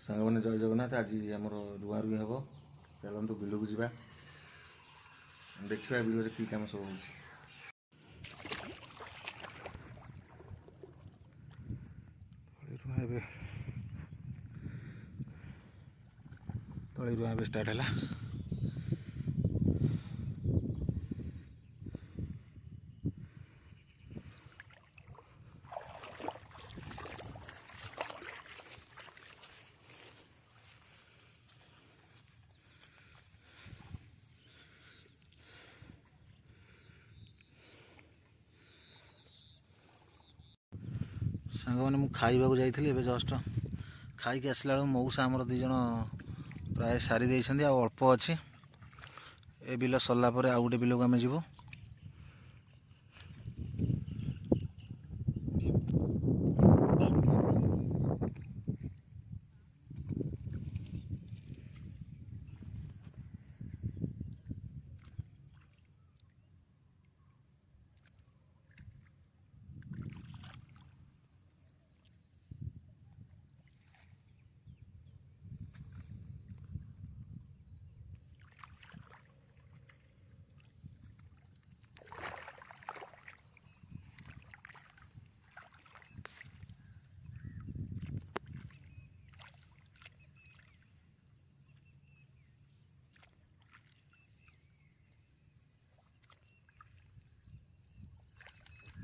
ସାଙ୍ଗମାନେ ଜୟ ଜଗନ୍ନାଥ। ଆଜି ଆମର ରୁଆ ରୁଇ ହେବ। ଚାଲନ୍ତୁ ବିଲକୁ ଯିବା, ଦେଖିବା ବିଲରେ କି କାମ ସବୁ ହେଉଛି। ତଳି ରୁଆ ଏବେ ଷ୍ଟାର୍ଟ ହେଲା। ସାଙ୍ଗମାନେ ମୁଁ ଖାଇବାକୁ ଯାଇଥିଲି, ଏବେ ଜଷ୍ଟ ଖାଇକି ଆସିଲା ବେଳକୁ ମଉସା ଆମର 2 ଜଣ ପ୍ରାୟ ସାରି ଦେଇଛନ୍ତି, ଆଉ ଅଳ୍ପ ଅଛି। ଏ ବିଲ ସରିଲା ପରେ ଆଉ ଗୋଟେ ବିଲକୁ ଆମେ ଯିବୁ।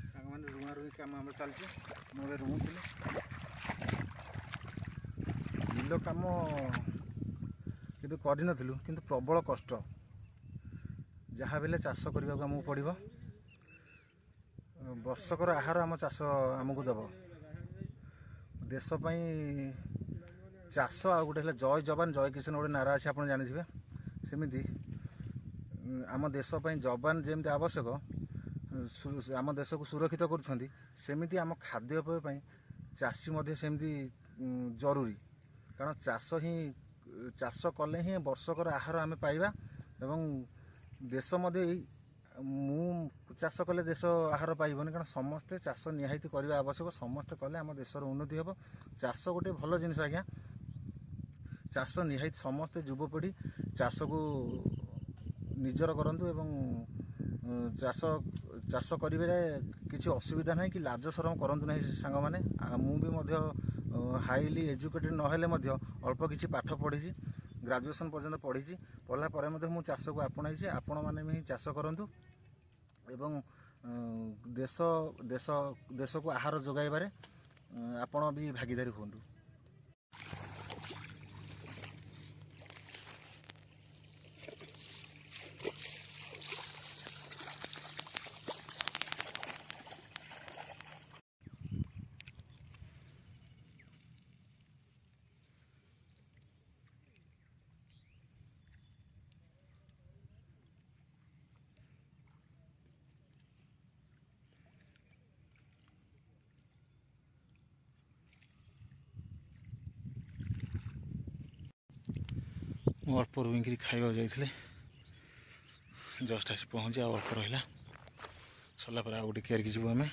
ସାଙ୍ଗମାନେ ରୁଆ ରୁଇ କାମ ଆମର ଚାଲିଛି। ମୁଁ ଏବେ ରୁଉଥିଲି। ବିଲ କାମ କେବେ କରିନଥିଲୁ, କିନ୍ତୁ ପ୍ରବଳ କଷ୍ଟ। ଯାହା ବି ହେଲେ ଚାଷ କରିବାକୁ ଆମକୁ ପଡ଼ିବ। ବର୍ଷକର ଆହାର ଆମ ଚାଷ ଆମକୁ ଦେବ। ଦେଶ ପାଇଁ ଚାଷ, ଆଉ ଗୋଟେ ହେଲା ଜୟ ଯବାନ ଜୟ କିଷାନ ଗୋଟେ ନାରା ଅଛି, ଆପଣ ଜାଣିଥିବେ। ସେମିତି ଆମ ଦେଶ ପାଇଁ ଯବାନ ଯେମିତି ଆବଶ୍ୟକ, ଆମ ଦେଶକୁ ସୁରକ୍ଷିତ କରୁଛନ୍ତି, ସେମିତି ଆମ ଖାଦ୍ୟପେୟ ପାଇଁ ଚାଷୀ ମଧ୍ୟ ସେମିତି ଜରୁରୀ। କାରଣ ଚାଷ କଲେ ହିଁ ବର୍ଷକର ଆହାର ଆମେ ପାଇବା। ଏବଂ ଦେଶ ମଧ୍ୟ ମୁଁ ଚାଷ କଲେ ଦେଶ ଆହାର ପାଇବନି, କାରଣ ସମସ୍ତେ ଚାଷ ନିହାତି କରିବା ଆବଶ୍ୟକ। ସମସ୍ତେ କଲେ ଆମ ଦେଶର ଉନ୍ନତି ହେବ। ଚାଷ ଗୋଟେ ଭଲ ଜିନିଷ ଆଜ୍ଞା। ଚାଷ ନିହାତି ସମସ୍ତେ ଯୁବପିଢ଼ି ଚାଷକୁ ନିଜର କରନ୍ତୁ ଏବଂ ଚାଷ କରିବାରେ କିଛି ଅସୁବିଧା ନାହିଁ କି ଲାଜ ସରମ କରନ୍ତୁ ନାହିଁ ସାଙ୍ଗମାନେ। ମୁଁ ବି ମଧ୍ୟ ହାଇଲି ଏଜୁକେଟେଡ଼ ନହେଲେ ମଧ୍ୟ ଅଳ୍ପ କିଛି ପାଠ ପଢ଼ିଛି, ଗ୍ରାଜୁଏସନ୍ ପର୍ଯ୍ୟନ୍ତ ପଢ଼ିଛି। ପଢ଼ିଲା ପରେ ମଧ୍ୟ ମୁଁ ଚାଷକୁ ଆପଣାଇଛି। ଆପଣମାନେ ବି ଚାଷ କରନ୍ତୁ ଏବଂ ଦେଶକୁ ଆହାର ଯୋଗାଇବାରେ ଆପଣ ବି ଭାଗିଦାରୀ ହୁଅନ୍ତୁ। ମୁଁ ଅଳ୍ପ ରୁଇଁକିରି ଖାଇବାକୁ ଯାଇଥିଲି, ଜଷ୍ଟ ଆସି ପହଞ୍ଚି ଆଉ ଅଳ୍ପ ରହିଲା। ସରିଲା ପରେ ଆଉ ଗୋଟେ କେୟାରକି ଯିବୁ ଆମେ।